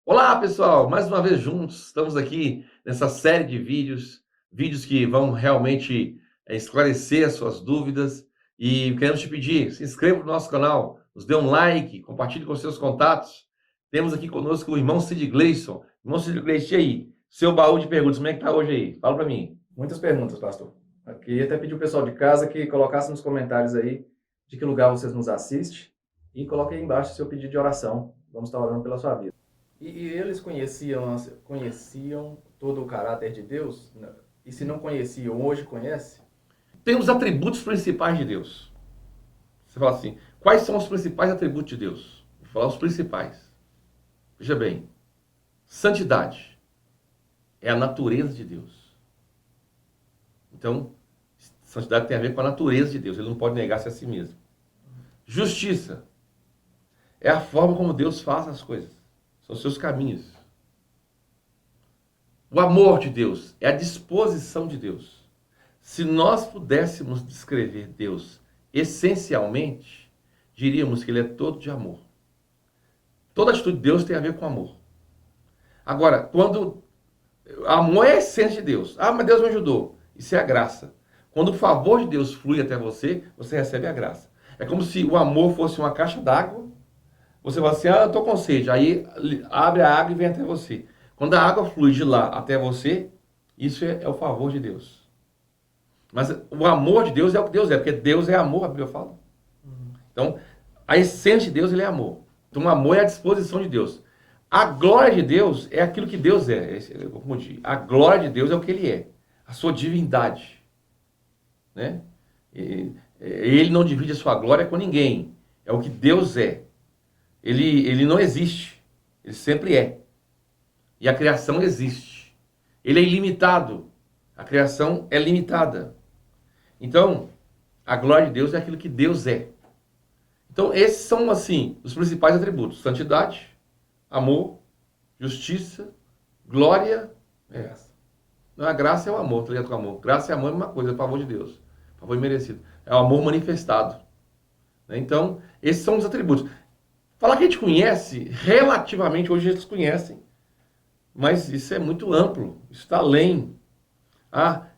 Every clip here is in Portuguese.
Olá, pessoal! Mais uma vez juntos, estamos aqui nessa série de vídeos que vão realmente esclarecer as suas dúvidas e queremos te pedir, se inscreva no nosso canal, nos dê um like, compartilhe com seus contatos. Temos aqui conosco o irmão Cid Gleison. Irmão Cid Gleison, e aí? Seu baú de perguntas, como é que tá hoje aí? Fala para mim. Muitas perguntas, pastor. Eu queria até pedir o pessoal de casa que colocasse nos comentários aí de que lugar vocês nos assistem e coloque aí embaixo o seu pedido de oração. Vamos estar orando pela sua vida. E eles conheciam todo o caráter de Deus? E se não conheciam, hoje conhece? Tem os atributos principais de Deus. Você fala assim, quais são os principais atributos de Deus? Vou falar os principais. Veja bem, santidade é a natureza de Deus. Então, santidade tem a ver com a natureza de Deus. Ele não pode negar-se a si mesmo. Justiça é a forma como Deus faz as coisas. São os seus caminhos. O amor de Deus é a disposição de Deus. Se nós pudéssemos descrever Deus essencialmente, diríamos que ele é todo de amor. Toda atitude de Deus tem a ver com amor. Agora, quando amor é a essência de Deus. Ah, mas Deus me ajudou. Isso é a graça. Quando o favor de Deus flui até você, você recebe a graça. É como se o amor fosse uma caixa d'água. Você fala assim, eu estou com sede. Aí abre a água e vem até você. Quando a água flui de lá até você, isso é o favor de Deus. Mas o amor de Deus é o que Deus é, porque Deus é amor, a Bíblia fala. Então, a essência de Deus, ele é amor. Então, o amor é a disposição de Deus. A glória de Deus é aquilo que Deus é. Eu confundi. A glória de Deus é o que ele é. A sua divindade. Né? Ele não divide a sua glória com ninguém. É o que Deus é. Ele não existe. Ele sempre é. E a criação existe. Ele é ilimitado. A criação é limitada. Então, a glória de Deus é aquilo que Deus é. Então, esses são, assim, os principais atributos. Santidade, amor, justiça, glória. Graça. A graça é o amor, tá ligado com o amor. Graça e amor é a mesma coisa, é o favor de Deus. Favor imerecido. É o amor manifestado. Então, esses são os atributos. Falar que a gente conhece, relativamente, hoje eles conhecem. Mas isso é muito amplo, isso está além.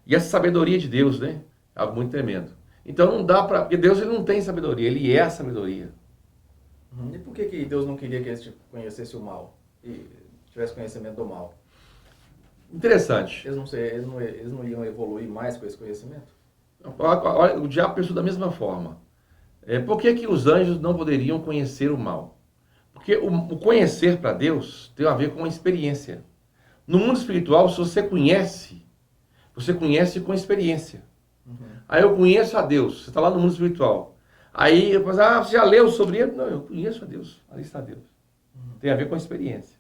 E a sabedoria de Deus, né? É algo muito tremendo. Então não dá para... Porque Deus ele não tem sabedoria, ele é a sabedoria. E por que Deus não queria que eles conhecessem o mal? E tivesse conhecimento do mal? Interessante. Eles não iam evoluir mais com esse conhecimento? Olha, o diabo pensou da mesma forma. Por que os anjos não poderiam conhecer o mal? Porque o conhecer para Deus tem a ver com a experiência. No mundo espiritual, se você conhece com experiência. Aí eu conheço a Deus, você está lá no mundo espiritual. Aí eu falo, você já leu sobre ele? Não, eu conheço a Deus, ali está Deus. Tem a ver com a experiência.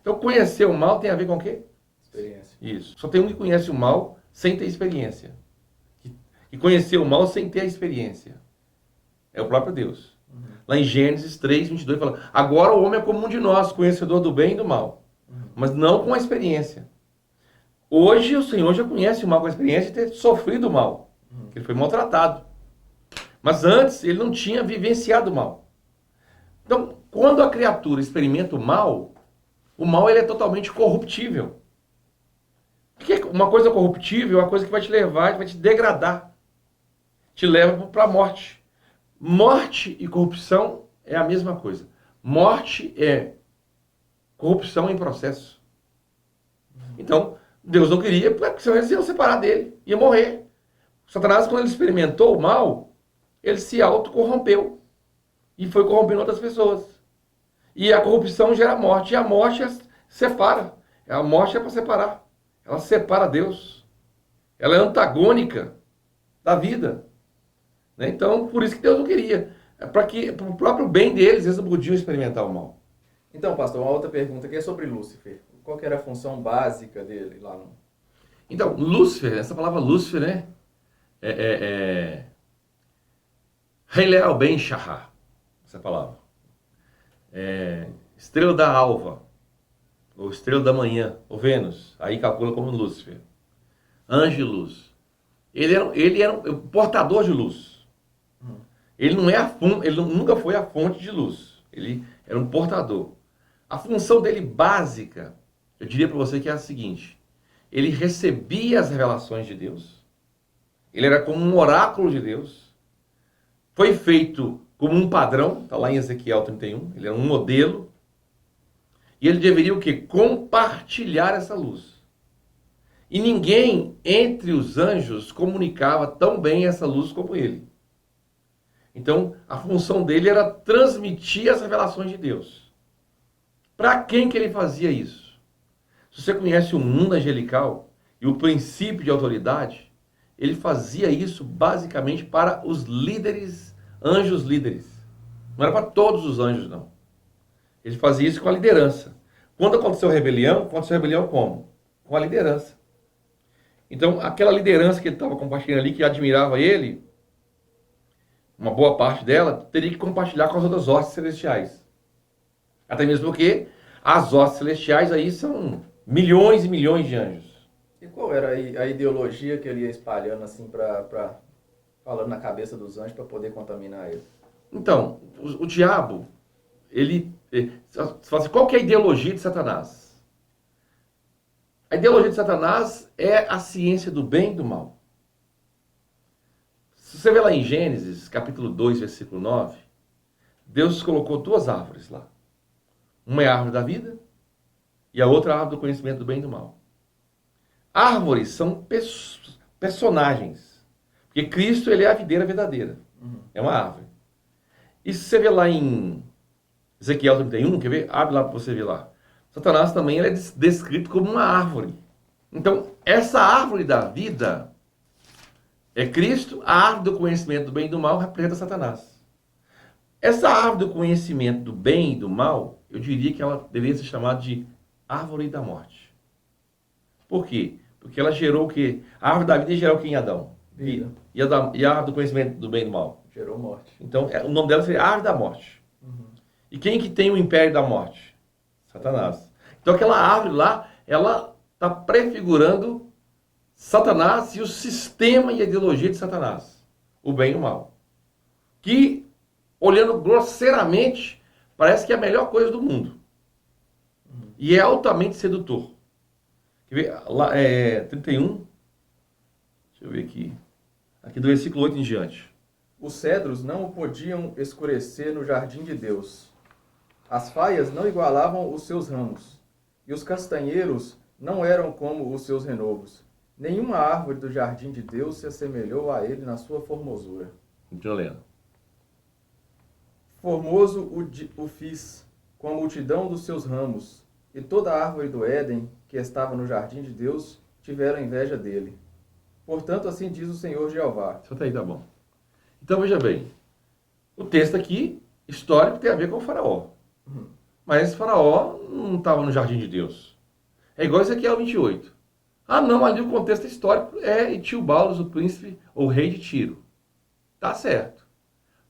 Então conhecer o mal tem a ver com o quê? Experiência. Isso. Só tem um que conhece o mal sem ter experiência. E conhecer o mal sem ter a experiência. É o próprio Deus. Lá em Gênesis 3:22 fala, agora o homem é como um de nós, conhecedor do bem e do mal. Mas não com a experiência. Hoje o Senhor já conhece o mal com a experiência de ter sofrido o mal. Ele foi maltratado. Mas antes ele não tinha vivenciado o mal. Então, quando a criatura experimenta o mal ele é totalmente corruptível. Porque uma coisa corruptível é uma coisa que vai te levar, vai te degradar. Te leva para a morte. Morte e corrupção é a mesma coisa. Morte é corrupção em processo. Então, Deus não queria, porque senão eles iam separar dele, ia morrer. Satanás, quando ele experimentou o mal, ele se autocorrompeu e foi corrompendo outras pessoas. E a corrupção gera morte, e a morte separa. A morte é para separar. Ela separa Deus. Ela é antagônica da vida. Então, por isso que Deus não queria. Para o próprio bem deles, eles não podiam experimentar o mal. Então, pastor, uma outra pergunta que é sobre Lúcifer. Qual que era a função básica dele lá no... Então, Lúcifer, essa palavra Lúcifer, né? Heilel Ben Shahar, essa palavra. Estrela da alva, ou estrela da manhã, ou Vênus, aí calcula como Lúcifer. Anjo de luz. Ele era um portador de luz. Ele nunca foi a fonte de luz. Ele era um portador. A função dele básica, eu diria para você que é a seguinte: ele recebia as revelações de Deus, ele era como um oráculo de Deus, foi feito como um padrão, está lá em Ezequiel 31, ele era um modelo, e ele deveria o quê? Compartilhar essa luz. E ninguém entre os anjos comunicava tão bem essa luz como ele. Então, a função dele era transmitir as revelações de Deus. Para quem que ele fazia isso? Se você conhece o mundo angelical e o princípio de autoridade, ele fazia isso basicamente para os líderes, anjos líderes. Não era para todos os anjos, não. Ele fazia isso com a liderança. Quando aconteceu rebelião como? Com a liderança. Então, aquela liderança que ele estava compartilhando ali, que admirava ele, uma boa parte dela, teria que compartilhar com as outras hostes celestiais. Até mesmo porque as hostes celestiais aí são milhões e milhões de anjos. E qual era a ideologia que ele ia espalhando assim falando na cabeça dos anjos para poder contaminar eles? Então, o diabo, você fala assim, qual que é a ideologia de Satanás? A ideologia de Satanás é a ciência do bem e do mal. Se você vê lá em Gênesis, capítulo 2, versículo 9, Deus colocou duas árvores lá. Uma é a árvore da vida e a outra é a árvore do conhecimento do bem e do mal. Árvores são personagens. Porque Cristo, ele é a videira verdadeira. É uma árvore. E se você vê lá em Ezequiel 31, quer ver? Abre lá para você ver lá. Satanás também ele é descrito como uma árvore. Então, essa árvore da vida é Cristo, a árvore do conhecimento do bem e do mal representa Satanás. Essa árvore do conhecimento do bem e do mal, eu diria que ela deveria ser chamada de árvore da morte. Por quê? Porque ela gerou o quê? A árvore da vida gerou quem em Adão? Vida. E a árvore do conhecimento do bem e do mal? Gerou morte. Então, o nome dela seria árvore da morte. E quem que tem o império da morte? Satanás. Então aquela árvore lá, ela está prefigurando Satanás e o sistema e a ideologia de Satanás. O bem e o mal. Que, olhando grosseiramente, parece que é a melhor coisa do mundo. E é altamente sedutor. Quer ver? Lá, 31. Deixa eu ver aqui. Aqui do versículo 8 em diante. Os cedros não o podiam escurecer no jardim de Deus. As faias não igualavam os seus ramos, e os castanheiros não eram como os seus renovos. Nenhuma árvore do jardim de Deus se assemelhou a ele na sua formosura. Violena. Formoso o fiz, com a multidão dos seus ramos, e toda a árvore do Éden, que estava no jardim de Deus, tiveram inveja dele. Portanto, assim diz o Senhor Jeová. Isso aí tá bom. Então, veja bem. O texto aqui, histórico, tem a ver com o faraó. Mas esse faraó não estava no jardim de Deus. É igual Ezequiel 28. Ah, não, ali o contexto histórico é Etiobaldos, o príncipe ou rei de Tiro. Tá certo.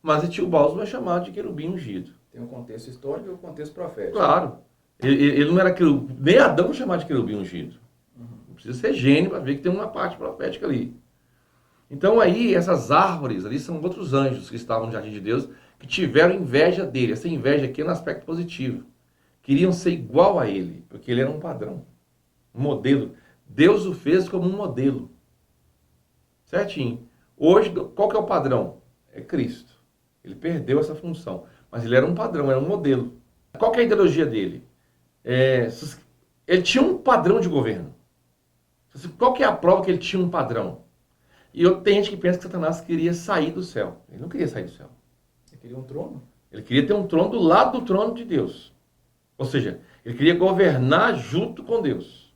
Mas Etiobaldos não é chamado de querubim ungido. Tem um contexto histórico e um contexto profético. Claro. Ele não era querubim, nem Adão chamado de querubim ungido. Não precisa ser gênio para ver que tem uma parte profética ali. Então aí, essas árvores ali são outros anjos que estavam no jardim de Deus, que tiveram inveja dele. Essa inveja aqui é no aspecto positivo. Queriam ser igual a ele, porque ele era um padrão, um modelo. Deus o fez como um modelo. Certinho. Hoje, qual que é o padrão? É Cristo. Ele perdeu essa função. Mas ele era um padrão, era um modelo. Qual que é a ideologia dele? Ele tinha um padrão de governo. Qual que é a prova que ele tinha um padrão? E tem gente que pensa que Satanás queria sair do céu. Ele não queria sair do céu. Ele queria um trono. Ele queria ter um trono do lado do trono de Deus. Ou seja, ele queria governar junto com Deus.